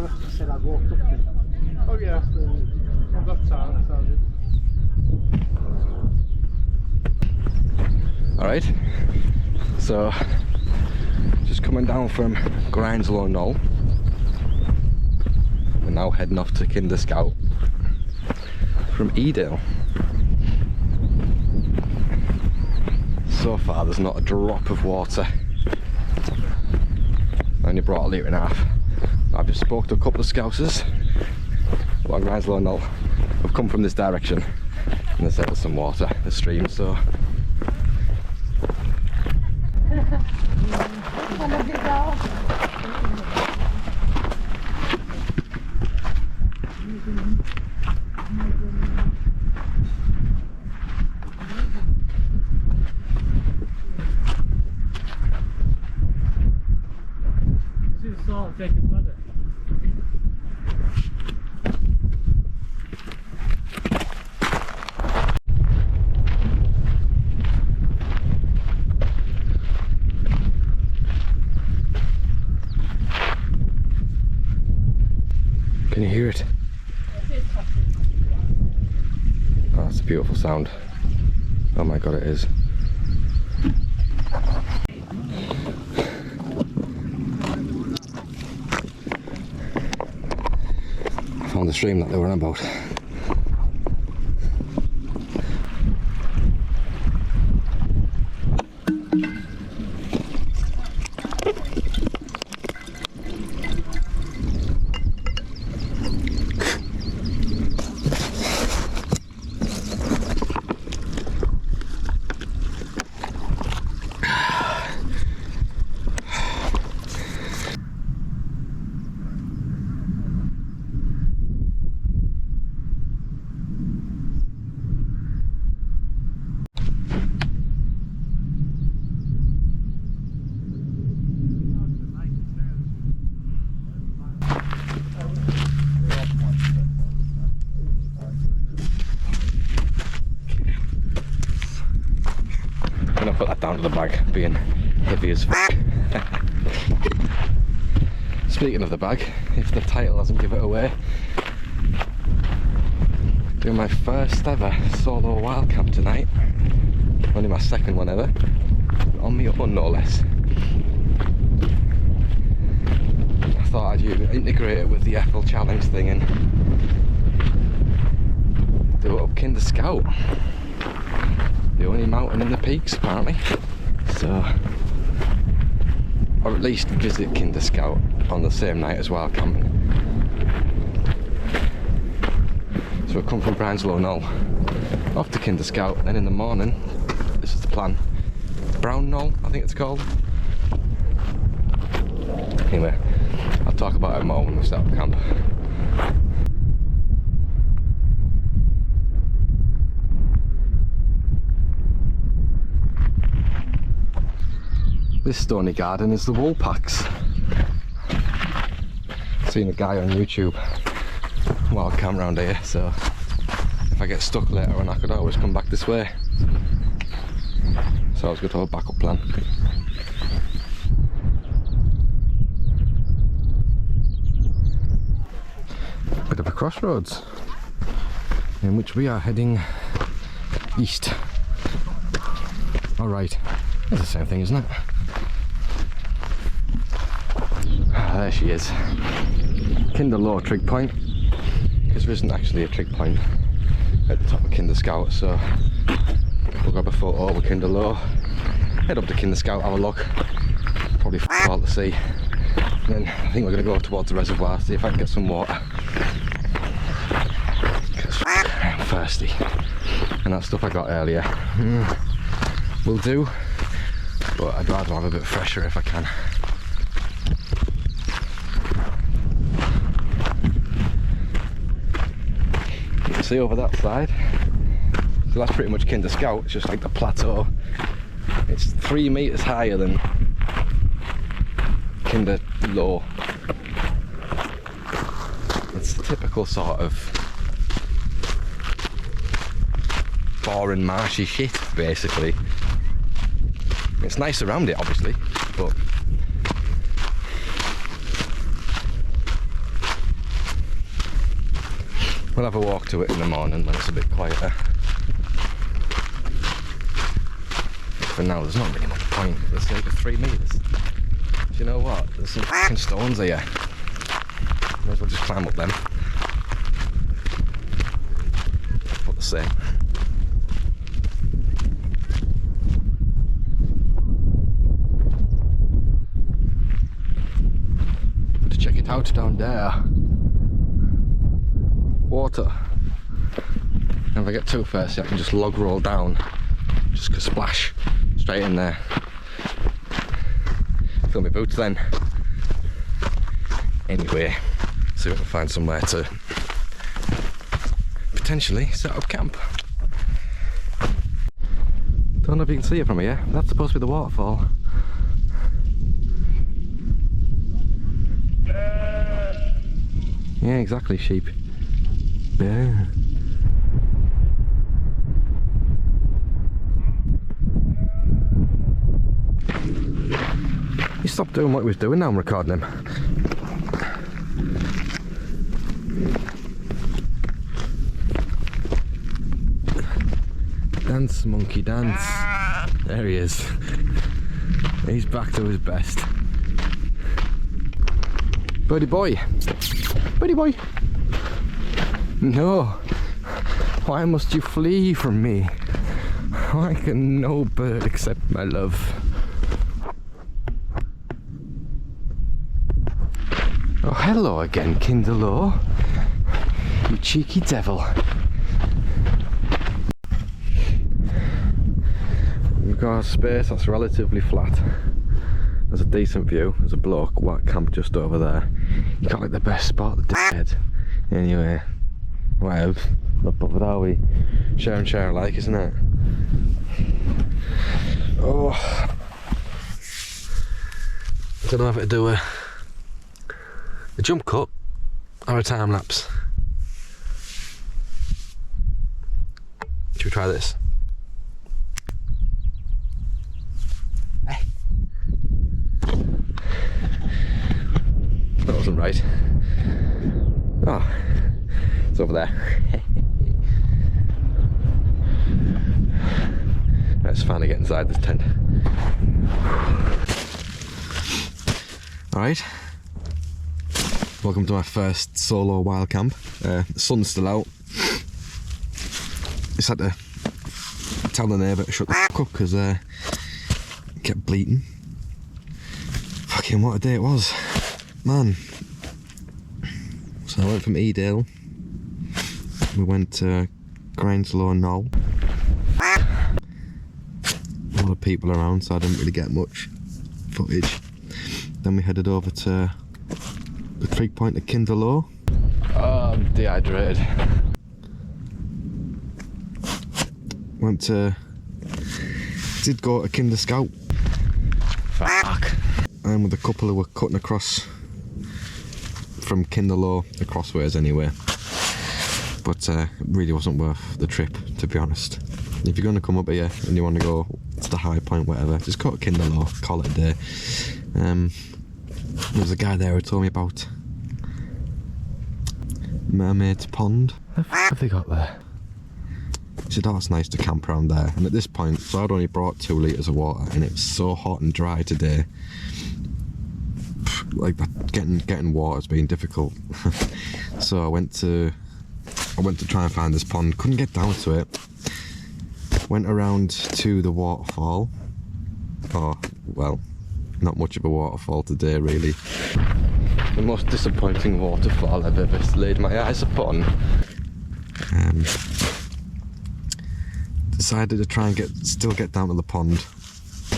hour. I said I'd walked up to. Oh yeah, I've got time. Alright, so just coming down from Grindslow Knoll. We're now heading off to Kinder Scout from Ethel. So far there's not a drop of water. I only brought a litre and a half. I've just spoke to a couple of scousers along Grindslow Knoll. I've come from this direction and they said there's some water, the stream, so take it further. can you hear it? Oh, it's a beautiful sound. Oh my god, it is. Found the stream that they were on about. Put that down to the bag, being heavy as fuck. Speaking of the bag, if the title doesn't give it away, doing my first ever solo Wildcamp tonight. Only my second one ever, on my own no less. I thought I'd integrate it with the Ethel challenge thing and do it up Kinder Scout. The only mountain in the peaks apparently, so, or at least visit Kinder Scout on the same night as Wildcamp. So we've come from Grindslow Knoll off to Kinder Scout, then in the morning, this is the plan, Brown Knoll I think it's called. Anyway, I'll talk about it more when we start the camp. This stony garden is the wool packs. Seen a guy on YouTube Wildcamp round here, so if I get stuck later on I could always come back this way. So I was going to have a backup plan. Bit of a crossroads in which we are heading east. Alright, it's the same thing, isn't it? There she is. Kinder Low trig point, because there isn't actually a trig point at the top of Kinder Scout, so we'll grab a photo over Kinder Low, head up to Kinder Scout, have a look, probably f*** all to see, and then I think we're going to go towards the reservoir, see if I can get some water, because I'm thirsty, and that stuff I got earlier will do, but I'd rather have a bit fresher if I can. See over that side, so that's pretty much Kinder Scout. It's just like the plateau. It's 3 meters higher than Kinder Low. It's typical sort of boring marshy shit basically. It's nice around it obviously, but We'll have a walk to it in the morning when it's a bit quieter. For now, there's not really much point. It's like 3 metres. Do you know what? There's some fucking stones here. Might as well just climb up them. What the same. To check it out down there. Water. And if I get too thirsty, I can just log roll down. Just go splash straight in there. Fill my boots then. Anyway, see if I can find somewhere to potentially set up camp. Don't know if you can see it from here. That's supposed to be the waterfall. Yeah, exactly, sheep. Yeah. He stopped doing what he was doing, now I'm recording him. Dance, monkey, dance. There he is. He's back to his best. Birdie boy. Birdie boy. No. Why must you flee from me? Why can no bird accept my love? Oh, hello again, Kindle. You cheeky devil. We've got a space that's relatively flat. There's a decent view. There's a bloke Wildcamp just over there. You got like the best spot, the dickhead. Anyway, whatever. Not bothered, are we? Share and share alike, isn't it? Oh, I don't know if I do a jump cut or a time lapse. Should we try this? Hey. That wasn't right. Oh, it's over there. Let's finally get inside this tent. Alright. Welcome to my first solo wild camp. The sun's still out. Just had to tell the neighbour to shut the fuck up because it kept bleating. Fucking what a day it was. Man. So I went from Edale. We went to Grindslow Knoll. A lot of people around, so I didn't really get much footage. Then we headed over to the trig point at Kindle. Oh, I'm dehydrated. Did go to Kinder Scout. Fuck. And with a couple who were cutting across from Kindle, the crossways anyway. But it really wasn't worth the trip, to be honest. If you're going to come up here and you want to go to the high point, whatever, just go to Kindle, call it a day. There was a guy there who told me about Mermaid's Pond. What the fuck have they got there? He said, oh, it's nice to camp around there. And at this point, so I'd only brought 2 litres of water and it was so hot and dry today. Like, getting water's been difficult. So I went to try and find this pond, couldn't get down to it. Went around to the waterfall. Oh, well, not much of a waterfall today, really. The most disappointing waterfall I've ever laid my eyes upon. Decided to try and still get down to the pond.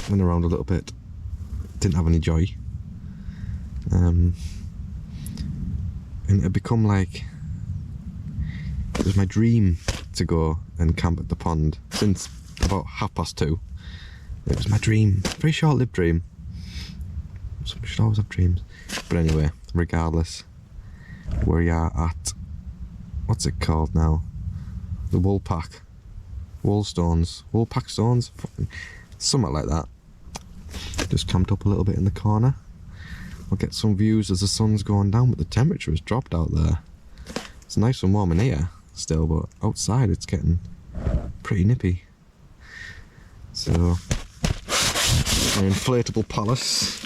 Went around a little bit. Didn't have any joy. And it had become like it was my dream to go and camp at the pond since about 2:30. It was my dream, very short-lived dream. So we should always have dreams. But anyway, regardless, we are at, what's it called now? The Woolpack Stones, something like that. Just camped up a little bit in the corner. We'll get some views as the sun's going down, but the temperature has dropped out there. It's It's nice and warm in here still, but outside it's getting pretty nippy. So, an inflatable palace.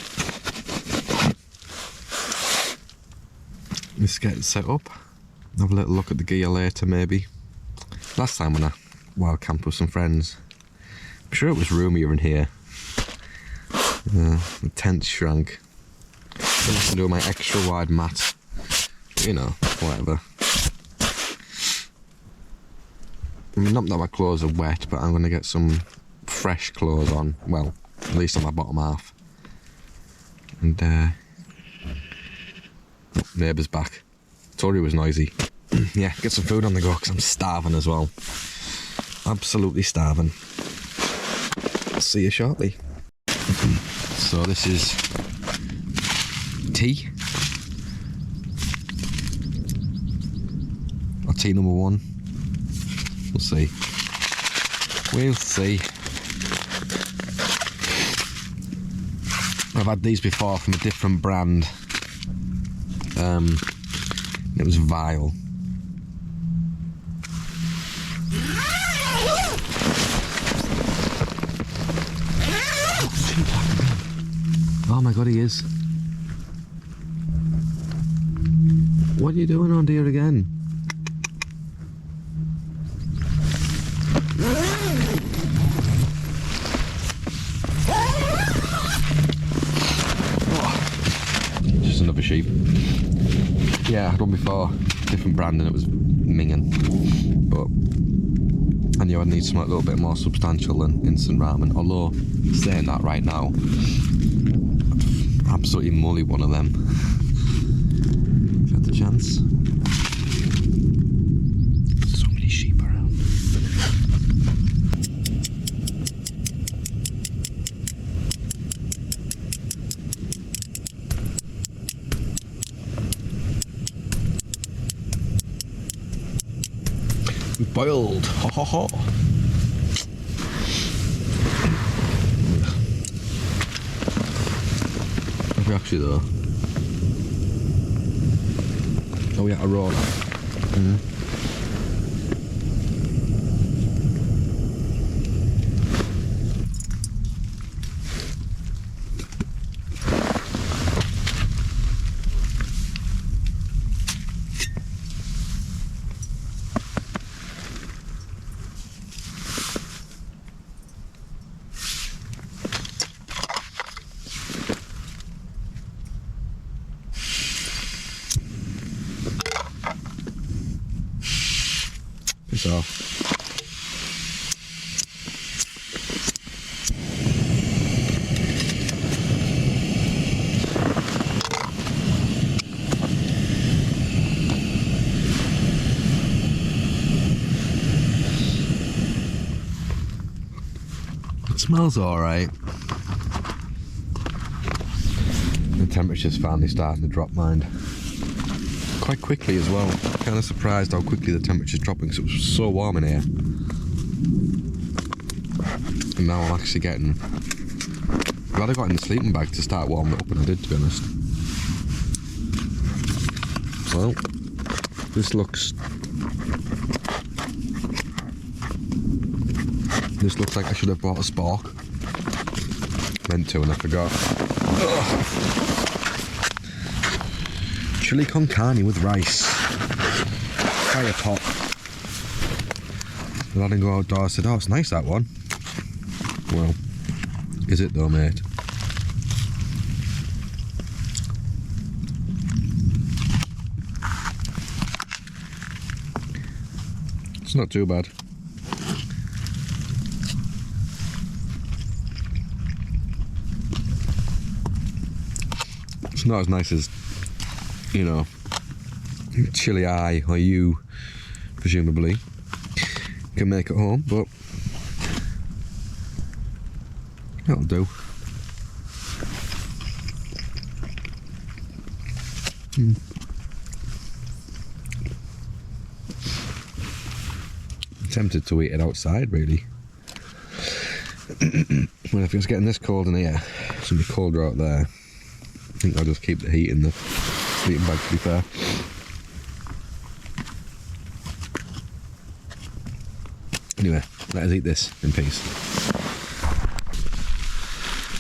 Let's get it set up. Have a little look at the gear later, maybe. Last time when I Wildcamp with some friends, I'm sure it was roomier in here. The tent shrank. I can do my extra wide mat. You know, whatever. I mean, not that my clothes are wet, but I'm going to get some fresh clothes on. Well, at least on my bottom half. And, neighbour's back. Told he was noisy. Yeah, get some food on the go, because I'm starving as well. Absolutely starving. I'll see you shortly. So this is tea. Or tea number 1. We'll see. We'll see. I've had these before from a different brand. It was vile. Oh my god, he is. What are you doing on here again? Just another sheep. Yeah, I had one before, different brand, and it was minging. But I knew I'd need something a little bit more substantial than instant ramen. Although, saying that right now, I'd absolutely mully one of them. If you had the chance. So many sheep around. Boiled, ha ha ha. Have we actually though? Oh, we had a roll. Piss off. It smells alright. The temperature's finally starting to drop, mind. Quite quickly as well. Kind of surprised how quickly the temperature's dropping because it was so warm in here. And now I'm actually getting... Glad I got in the sleeping bag to start warming it up, and I did, to be honest. Well, this looks like I should have brought a spork. Meant to, and I forgot. Ugh. Chili con carne with rice. Fire pot. The lad didn't go outdoors. Said, "Oh, it's nice that one." Well, is it though, mate? It's not too bad. It's not as nice as, you know, chili I or you presumably can make at home, but that'll do. I'm tempted to eat it outside, really. Well, if it's getting this cold in here, it's going to be colder out there. I think I'll just keep the heat in the sleeping bag, to be fair. Anyway, let us eat this in peace.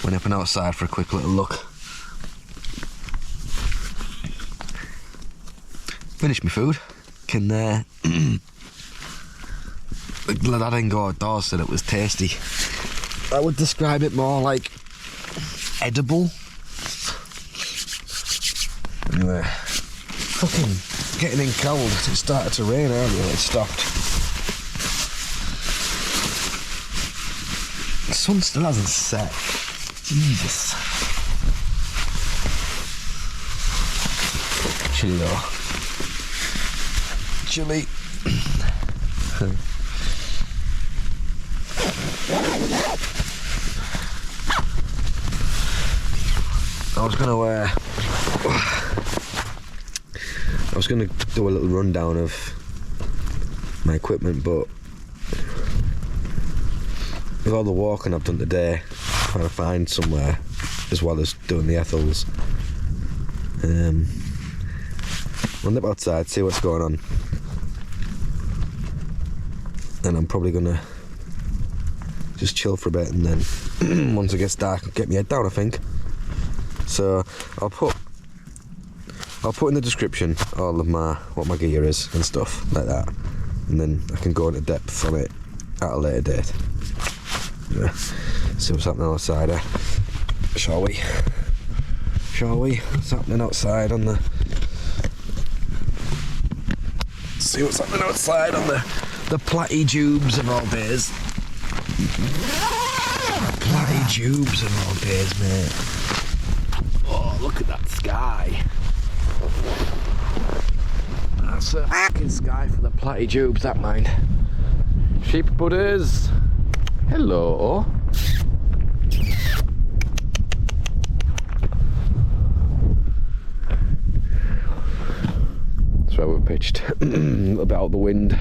Went up and outside for a quick little look. Finished my food. Can the lad I didn't go outdoors said it was tasty. I would describe it more like edible. Anyway, fucking getting in cold. It started to rain earlier, it stopped. The sun still hasn't set. Jesus. Chilly though. Chilly. I was gonna do a little rundown of my equipment, but with all the walking I've done today, trying to find somewhere as well as doing the Ethels, I'll nip outside, see what's going on, and I'm probably gonna just chill for a bit, and then once it gets dark I'll get my head down, I think. So I'll put in the description all of what my gear is and stuff like that, and then I can go into depth on it at a later date. Yeah. See what's happening outside, shall we? Shall we? What's happening outside on the... See what's happening outside on the platy tubes of all days. Platy tubes of all days, mate. Oh, look at that sky. That's a fucking sky for the platy tubes, that mind. Sheep buddies. Hello. That's where we've pitched. A little bit out the wind.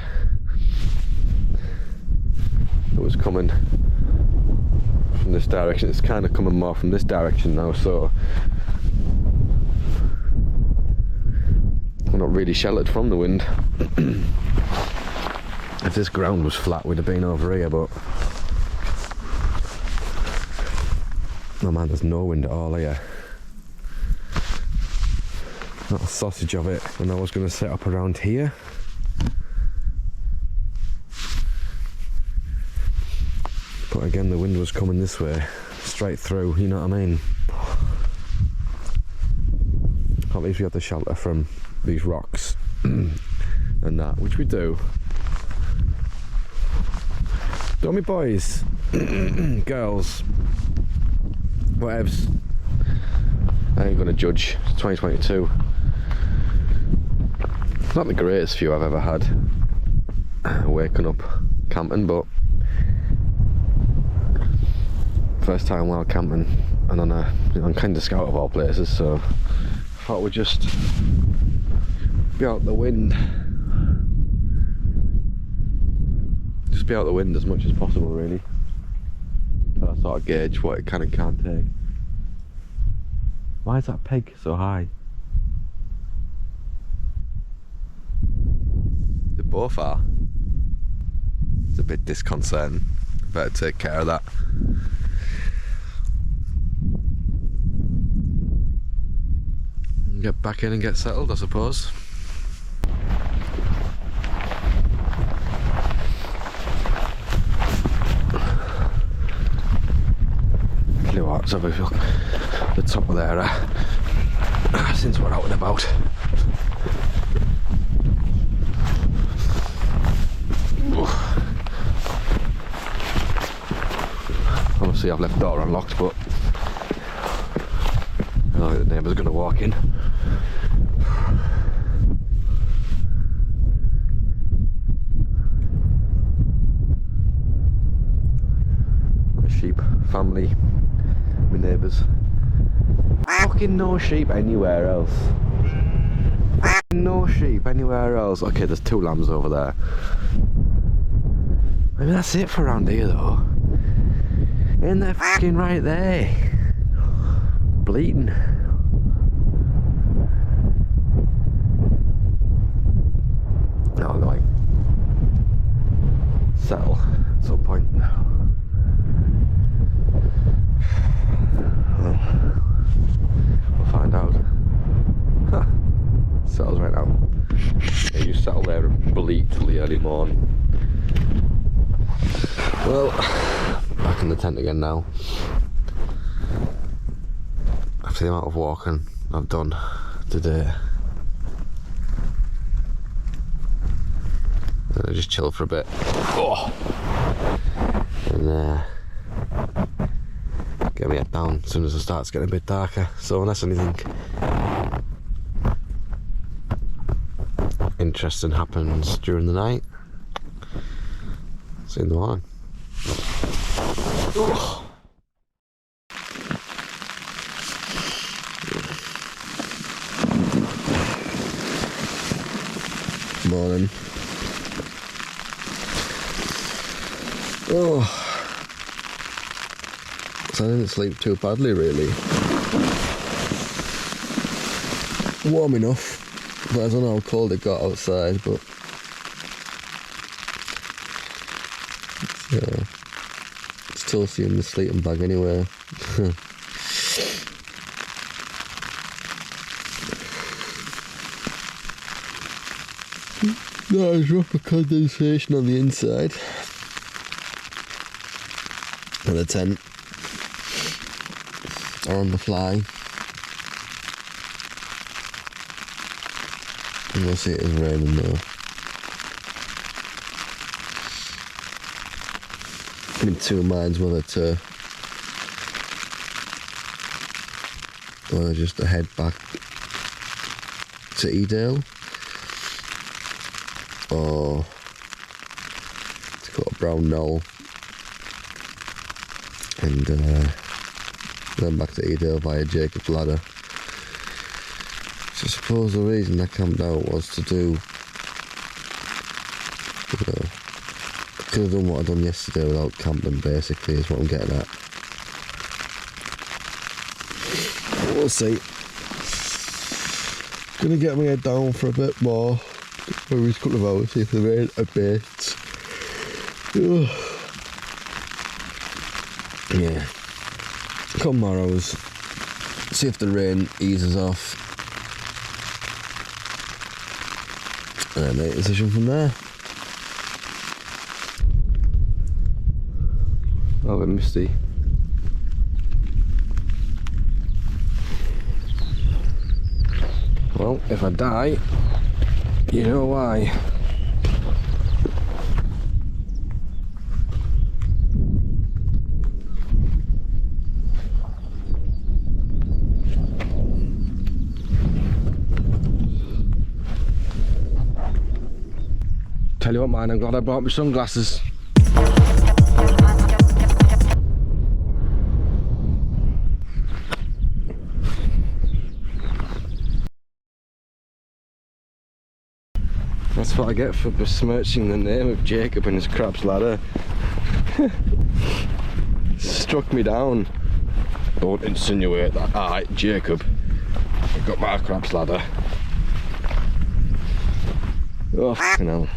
It was coming from this direction. It's kind of coming more from this direction now, so we're not really sheltered from the wind. If this ground was flat, we'd have been over here, but oh man, there's no wind at all here. Not a sausage of it. And I was going to set up around here. But again, the wind was coming this way, straight through, you know what I mean? At least we have the shelter from these rocks and that, which we do. Don't we, boys? Girls, whatevs. I ain't gonna judge. It's 2022. Not the greatest view I've ever had waking up camping, but first time wild camping and on kind of scout of all places, so I thought we'd just be out the wind. Just be out the wind as much as possible, really. So I sort of gauge what it can and can't take. Why is that peg so high? They both are. It's a bit disconcerting. Better take care of that. Get back in and get settled, I suppose. Let's have a look at the top of there, since we're out and about. Obviously I've left the door unlocked, but I don't think the neighbour's going to walk in. My sheep family, my neighbours. Fucking no sheep anywhere else. No sheep anywhere else. Okay, there's 2 lambs over there. I mean, that's it for around here though. And they're fucking right there. Bleeding. Oh, like settle. at some point. Well, we'll find out. Huh. Settles right now. Yeah, you settle there and bleat till the early morn. Well, back in the tent again now. After the amount of walking I've done today, I just chill for a bit. Oh! And get my head down as soon as it starts getting a bit darker. So unless anything interesting happens during the night, see you in the morning. Oh. Morning. Oh, so I didn't sleep too badly really. Warm enough, but I don't know how cold it got outside, but yeah, still seeing the sleeping bag anyway. Nice drop of condensation on the inside of the tent or on the fly. And we'll see it is raining though. I'm in two minds whether just to head back to Edale or to go to Brown Knoll and then back to Edale via Jacob's Ladder. So I suppose the reason I camped out was to do, I could have done what I'd done yesterday without camping, basically, is what I'm getting at. But we'll see. Gonna get my head down for a bit more, maybe a couple of hours, see if the rain abates. Yeah, couple more hours, see if the rain eases off, and then make a decision from there. Oh, a bit misty. Well, if I die, you know why. Tell you what, man, I'm glad I brought my sunglasses. That's what I get for besmirching the name of Jacob and his crab's ladder. Struck me down. Don't insinuate that I, Jacob, have got my crab's ladder. Oh, fucking hell.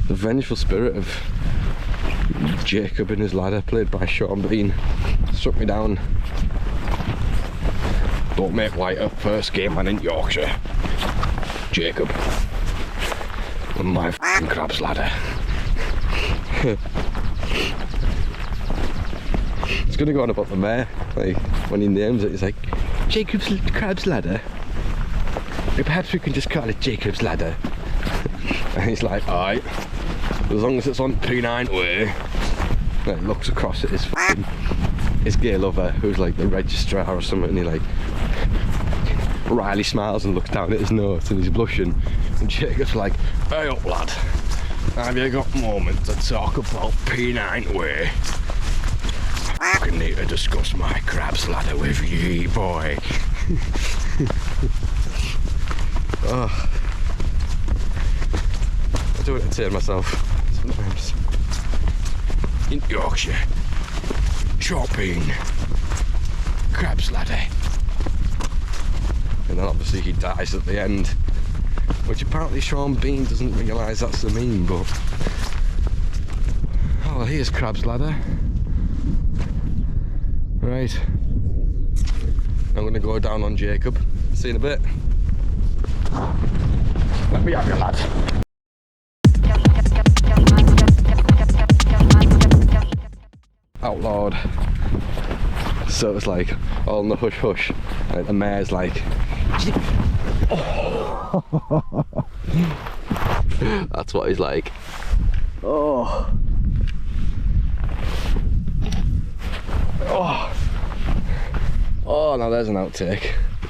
The vengeful spirit of Jacob and his ladder, played by Sean Bean, struck me down. Don't make white a first game man in Yorkshire, Jacob, and my f***ing crab's ladder. It's gonna go on about the mayor, like when he names it, he's like, Jacob's crab's ladder. Perhaps we can just call it Jacob's ladder. And he's like, alright, as long as it's on P9 way. And he looks across at his gay lover, who's like the registrar or something, and he like wryly smiles and looks down at his notes and he's blushing. And Jacob's like, hey up lad, have you got a moment to talk about P9 way? I fucking need to discuss my crab's ladder with you, boy. Oh. I do entertain myself sometimes. In Yorkshire, shopping, crab's ladder. And then obviously he dies at the end, which apparently Sean Bean doesn't realise that's the meme, but here's Crab's ladder. Right. I'm gonna go down on Jacob. See you in a bit. Let me have you, lad. Outlawed. So it's like all in the hush hush. Like the mayor's like, oh. That's what he's like. Oh. Oh. Oh, now there's an outtake.